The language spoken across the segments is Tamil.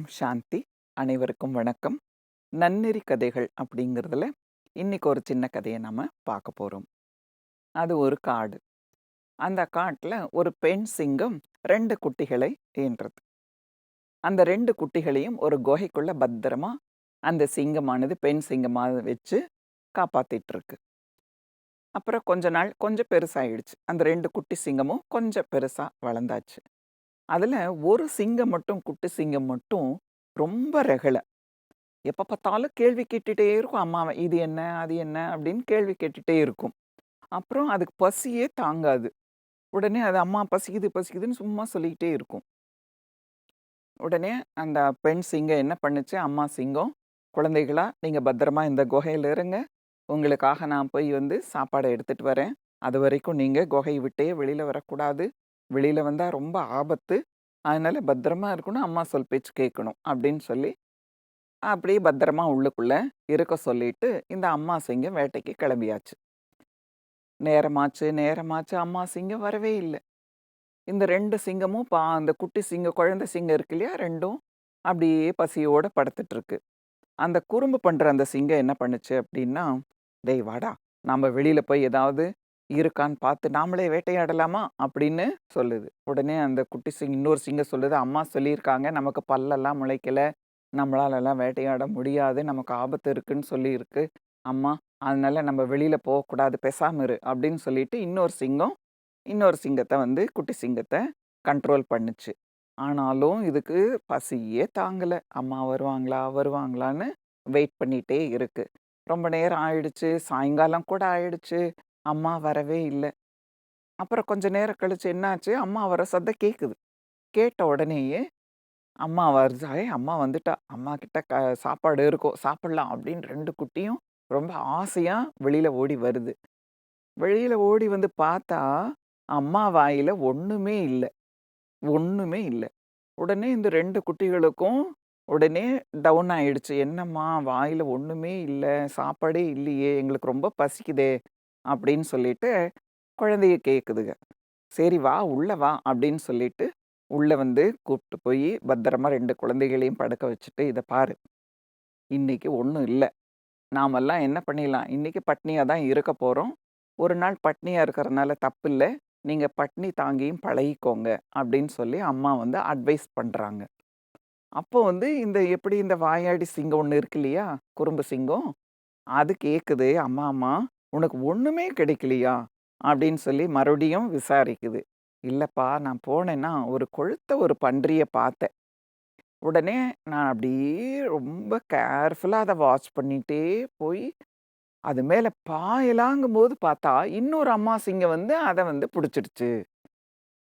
சாந்தி. அனைவருக்கும் வணக்கம். நன்னெறி கதைகள் அப்படிங்கிறதுல இன்னைக்கு ஒரு சின்ன கதையை நம்ம பார்க்க போறோம். அது ஒரு காடு. அந்த காட்டுல ஒரு பெண் சிங்கம் 2 குட்டிகளை ஈன்றது. அந்த 2 குட்டிகளையும் ஒரு குகைக்குள்ள பத்திரமா அந்த சிங்கமானது பெண் சிங்கமா வச்சு காப்பாத்திட்டு இருக்கு. அப்புறம் கொஞ்ச நாள் கொஞ்சம் பெருசாயிடுச்சு. அந்த 2 குட்டி சிங்கமும் கொஞ்சம் பெருசா வளர்ந்தாச்சு. அதுல ஒரு சிங்கம் மட்டும் குட்டி சிங்கம் மட்டும் ரொம்ப ரகளை. எப்ப பார்த்தாலும் கேள்வி கேட்டுட்டே இருக்கும் அம்மாவ. இது என்ன? அது என்ன? அப்படின்னு கேள்வி கேட்டுட்டே இருக்கும். அப்புறம் அதுக்கு பசியே தாங்காது. உடனே அது அம்மா பசிக்குது, பசிக்குதுன்னு சும்மா சொல்லிக்கிட்டே இருக்கும். உடனே அந்த பெண் சிங்கம் என்ன பண்ணுச்சு, அம்மா சிங்கம், "குழந்தைகளா நீங்க பத்திரமா இந்த குகையில இருங்க. உங்களுக்காக நான் போய் சாப்பாட எடுத்துட்டு வரேன். அதுவரைக்கும் நீங்க குகைய விட்டே வெளியில வரக்கூடாது. வெளியில வந்தா ரொம்ப ஆபத்து. அதனால பத்திரமா இருக்கணும். அம்மா சொல் பேச்சு கேட்கணும்." அப்படின்னு சொல்லி அப்படியே பத்திரமா உள்ளுக்குள்ள இருக்க சொல்லிட்டு, இந்த அம்மா சிங்கம் வேட்டைக்கு கிளம்பியாச்சு. நேரமாச்சு, நேரமாச்சு. அம்மா சிங்கம் வரவே இல்ல. இந்த 2 சிங்கமும் அந்த குட்டி சிங்கம், குழந்தை சிங்கம் இருக்கு இல்லையா? 2ம் அப்படியே பசியோட படுத்துட்டு இருக்கு. அந்த குறும்பு பண்ற அந்த சிங்கம் என்ன பண்ணுச்சு அப்படின்னா, "டேய் வாடா, நாம வெளியில போய் ஏதாவது இருக்கான்னு பார்த்து நாமளே வேட்டையாடலாமா?" அப்படின்னு சொல்லுது. உடனே அந்த குட்டி இன்னொரு சிங்கம் சொல்லுது, "அம்மா சொல்லியிருக்காங்க, நமக்கு பல்லெல்லாம் முளைக்கல. நம்மளாலலாம் வேட்டையாட முடியாது. நமக்கு ஆபத்து இருக்குன்னு சொல்லியிருக்கு அம்மா. அதனால நம்ம வெளியில போகக்கூடாது. பேசாம இரு." அப்படின்னு சொல்லிட்டு இன்னொரு சிங்கம், இன்னொரு சிங்கத்த குட்டி சிங்கத்த கண்ட்ரோல் பண்ணுச்சு. ஆனாலும் இதுக்கு பசியே தாங்கல. அம்மா வருவாங்களா, வருவாங்களான்னு வெயிட் பண்ணிட்டே இருக்கு. ரொம்ப நேரம் ஆயிடுச்சு. சாயங்காலம் கூட ஆயிடுச்சு. அம்மா வரவே இல்ல. அப்புறம் கொஞ்ச நேரம் கழிச்சு என்னாச்சு, அம்மா வர சத்தம் கேக்குது. கேட்ட உடனேயே அம்மா வருது. அம்மா வந்துட்டா. அம்மா கிட்ட சாப்பாடு இருக்கும். சாப்பிடலாம் அப்படின்னு 2 குட்டியும் ரொம்ப ஆசையா வெளியில ஓடி வருது. வெளியில ஓடி வந்து பார்த்தா, அம்மா வாயில ஒண்ணுமே இல்ல. ஒண்ணுமே இல்ல. உடனே இந்த 2 குட்டிகளுக்கும் உடனே டவுன் ஆயிடுச்சு. "என்னம்மா வாயில ஒண்ணுமே இல்ல. சாப்பாடே இல்லையே. எங்களுக்கு ரொம்ப பசிக்குதே." அப்படின்னு சொல்லிட்டு குழந்தைய கேக்குதுக. "சரி வா, உள்ள வா" அப்படின்னு சொல்லிட்டு உள்ள கூப்ட்டு போயி பத்திரமா 2 குழந்தைகளையும் படுக்க வச்சுட்டு, "இத பாரு, இன்னைக்கு ஒண்ணும் இல்ல. நாமெல்லாம் என்ன பண்ணிடலாம், இன்னைக்கு பட்னியா தான் இருக்க போறோம். ஒரு நாள் பட்னியா இருக்கிறதுனால தப்பில்ல. நீங்க பட்னி தாங்கியும் பழகிக்கோங்க." அப்படின்னு சொல்லி அம்மா அட்வைஸ் பண்றாங்க. அப்போ இந்த எப்படி இந்த வாயாடி சிங்கம் ஒண்ணு இருக்கு இல்லையா? குறும்பு சிங்கம். அது கேக்குது, "அம்மா, அம்மா உனக்கு ஒண்ணுமே கிடைக்கலையா?" அப்படின்னு சொல்லி மறுபடியும் விசாரிக்குது. "இல்லப்பா, நான் போனேன்னா ஒரு கொழுத்த ஒரு பன்றிய பார்த்தேன். உடனே நான் அப்படியே ரொம்ப கேர்ஃபுல்லா அத வாட்ச் பண்ணிட்டே போய், அது மேல பாயலாங்கும்போது பார்த்தா, இன்னொரு அம்மா சிங்கம் அத புடிச்சிடுச்சு.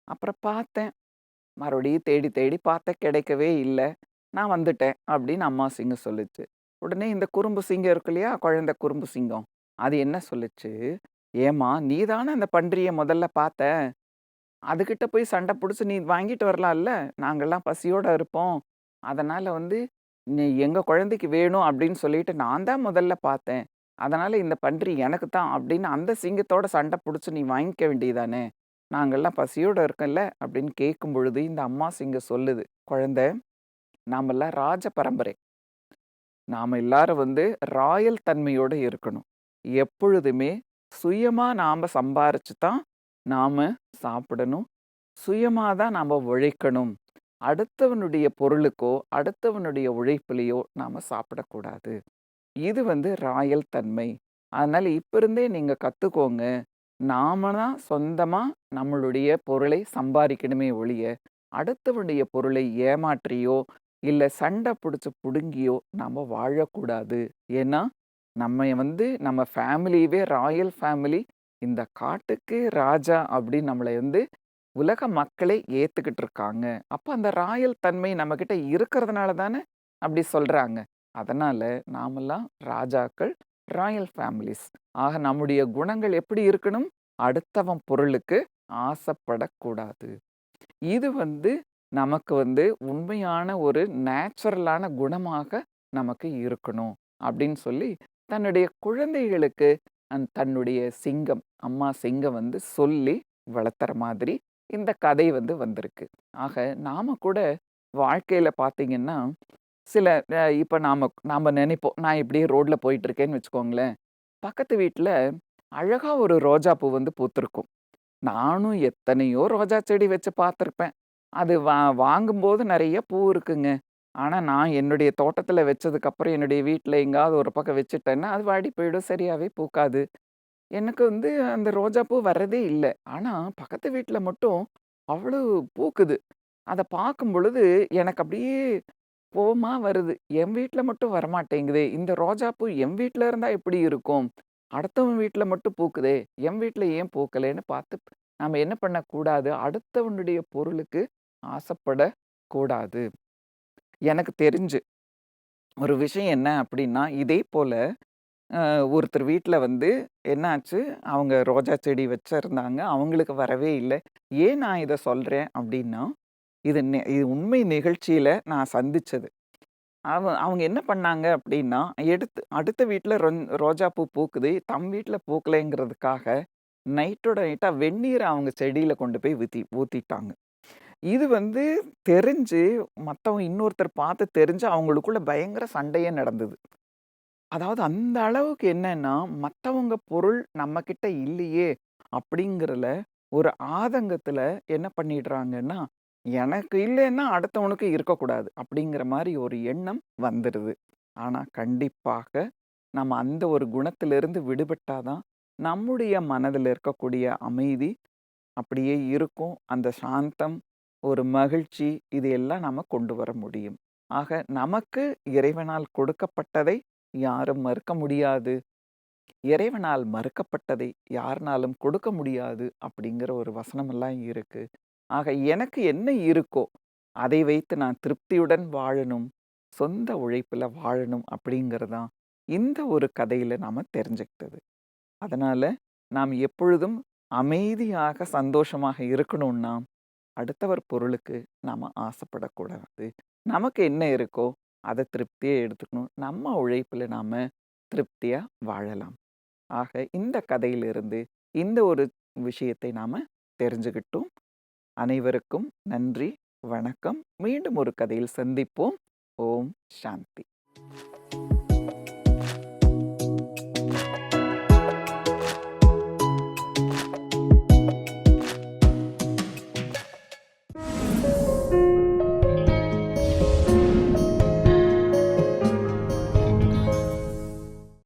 அப்புறம் பார்த்தேன். மறுபடியும் தேடி தேடி பார்த்தேன், கிடைக்கவே இல்ல. நான் வந்துட்டேன்." அப்படின்னு அம்மா சிங்கம் சொல்லுச்சு. உடனே இந்த குறும்பு சிங்கம் இருக்கு இல்லையா? குழந்தை குறும்பு சிங்கம். அது என்ன சொல்லுச்சு, "ஏம்மா நீ தானே அந்த பன்றிய முதல்ல பார்த்த. அதுகிட்ட போய் சண்டை புடிச்சு நீ வாங்கிட்டு வரலாம்ல. நாங்கலாம் பசியோட இருப்போம். அதனால நீ எங்க குழந்தைக்கு வேணும் அப்படின்னு சொல்லிட்டு நான் தான் முதல்ல பார்த்தேன். அதனால இந்த பன்றி எனக்கு தான் அப்படின்னு அந்த சிங்கத்தோட சண்டை புடிச்சு நீ வாங்கிக்க வேண்டியதானே. நாங்கலாம் பசியோட இருக்கோம்ல." அப்படின்னு கேட்கும் பொழுது இந்த அம்மா சிங்கம் சொல்லுது, "குழந்தை, நாமெல்லாம் ராஜ பரம்பரை. நாம எல்லாரும் ராயல் தன்மையோட இருக்கணும். எப்பொழுதுமே சுயமா நாம சம்பாரிச்சு தான் நாம சாப்பிடணும். சுயமா தான் நாம உழைக்கணும். அடுத்தவனுடைய பொருளுக்கோ, அடுத்தவனுடைய உழைப்பிலயோ நாம சாப்பிடக்கூடாது. இது ராயல் தன்மை. அதனால இப்ப இருந்தே நீங்க கத்துக்கோங்க. நாம தான் சொந்தமா நம்மளுடைய பொருளை சம்பாரிக்கணுமே ஒழிய, அடுத்தவனுடைய பொருளை ஏமாற்றியோ, இல்ல சண்டை புடிச்சு புடுங்கியோ நாம வாழக்கூடாது. ஏன்னா, நம்ம நம்ம ஃபேமிலியவே ராயல் ஃபேமிலி. இந்த காட்டுக்கு ராஜா அப்படின்னு நம்மளை உலக மக்களே ஏத்துக்கிட்டு இருக்காங்க. அப்ப அந்த ராயல் தன்மை நம்மகிட்ட இருக்கிறதுனால தானே அப்படி சொல்றாங்க. அதனால நாமெல்லாம் ராஜாக்கள், ராயல் ஃபேமிலிஸ். ஆக நம்முடைய குணங்கள் எப்படி இருக்கணும்? அடுத்தவன் பொருளுக்கு ஆசைப்படக்கூடாது. இது நமக்கு உண்மையான ஒரு நேச்சுரலான குணமாக நமக்கு இருக்கணும். அப்படின்னு சொல்லி தன்னுடைய குழந்தைகளுக்கு தன்னுடைய சிங்கம், அம்மா சிங்கம் சொல்லி வளர்த்துற மாதிரி இந்த கதை வந்திருக்கு. ஆக நாம கூட வாழ்க்கையில பார்த்தீங்கன்னா, சில இப்ப நாம நாம நெனைப்போம். நான் இப்படியே ரோட்ல போயிட்டுருக்கேன்னு வச்சுக்கோங்களேன். பக்கத்து வீட்ல அழகா ஒரு ரோஜா பூ வந்து பூத்திருக்கும். நானும் எத்தனையோ ரோஜா செடி வச்சு பார்த்துருப்பேன். அது வாங்கும்போது நெறைய பூ இருக்குங்க. ஆனா, நான் என்னுடைய தோட்டத்துல வச்சதுக்கப்புறம் என்னுடைய வீட்ல எங்கேயாவது ஒரு பக்கம் வச்சுட்டேன்னா, அது வாடி போயிடும். சரியாவே பூக்காது. எனக்கு வந்து அந்த ரோஜா பூ வர்றதே இல்ல. ஆனா, பக்கத்து வீட்ல மட்டும் அவ்வளவு பூக்குது. அத பார்க்கும் பொழுது எனக்கு அப்படியே கோவமா வருது. என் வீட்ல மட்டும் வரமாட்டேங்குதே! இந்த ரோஜாப்பூ என் வீட்ல இருந்தா எப்படி இருக்கும்? அடுத்தவன் வீட்ல மட்டும் பூக்குதே! என் வீட்ல ஏன் பூக்கலேன்னு பார்த்து நாம என்ன பண்ணக்கூடாது? அடுத்தவனுடைய பொருளுக்கு ஆசைப்படக் கூடாது. எனக்கு தெரிஞ்சு ஒரு விஷயம் என்ன அப்படின்னா, இதே போல ஒருத்தர் வீட்ல வந்து என்னாச்சு, அவங்க ரோஜா செடி வச்சிருந்தாங்க. அவங்களுக்கு வரவே இல்ல. ஏன் நான் இத சொல்றேன் அப்படின்னா, இது உண்மை நிகழ்ச்சியில நான் சந்திச்சது. அவங்க என்ன பண்ணாங்க அப்படின்னா, அடுத்த வீட்ல ரோஜா பூ பூக்குது. தம் வீட்ல பூக்கலைங்கிறதுக்காக, நைட்டோட நைட்டா வெந்நீர அவங்க செடியில கொண்டு போய் ஊத்திட்டாங்க. இது வந்து தெரிஞ்சு மத்தவங்க இன்னொருத்தர் பார்த்து தெரிஞ்சு அவங்களுக்குள்ள பயங்கர சண்டையே நடந்தது. அதாவது அந்த அளவுக்கு என்னன்னா, மத்தவங்க பொருள் நம்மகிட்ட இல்லையே அப்படிங்கிறல ஒரு ஆதங்கத்துல என்ன பண்ணிடுறாங்கன்னா, எனக்கு இல்லைன்னா அடுத்தவனுக்கு இருக்கக்கூடாது அப்படிங்கிற மாரி ஒரு எண்ணம் வந்துடுது. ஆனா கண்டிப்பாக நம்ம அந்த ஒரு குணத்திலிருந்து விடுபட்டா தான், நம்முடைய மனதில இருக்கக்கூடிய அமைதி அப்படியே இருக்கும். அந்த சாந்தம், ஒரு மகிழ்ச்சி இது எல்லாம் நாம கொண்டு வர முடியும். ஆக நமக்கு இறைவனால் கொடுக்கப்பட்டதை யாரும் மறுக்க முடியாது. இறைவனால் மறுக்கப்பட்டதை யாருனாலும் கொடுக்க முடியாது அப்படிங்கிற ஒரு வசனமெல்லாம் இருக்கு. ஆக எனக்கு என்ன இருக்கோ, அதை வைத்து நான் திருப்தியுடன் வாழணும். சொந்த உழைப்புல வாழணும் அப்படிங்கிறது தான் இந்த ஒரு கதையில நாம தெரிஞ்சுக்கிட்டது. அதனால நாம் எப்பொழுதும் அமைதியாக, சந்தோஷமாக இருக்கணும்னா, அடுத்தவர் பொருளுக்கு நாம ஆசைப்படக்கூடாது. நமக்கு என்ன இருக்கோ, அத திருப்தியா எடுத்துக்கணும். நம்ம உழைப்புல நாம திருப்தியா வாழலாம். ஆக இந்த கதையிலிருந்து இந்த ஒரு விஷயத்தை நாம தெரிஞ்சுக்கிட்டோம். அனைவருக்கும் நன்றி, வணக்கம். மீண்டும் ஒரு கதையில் சந்திப்போம். ஓம் சாந்தி.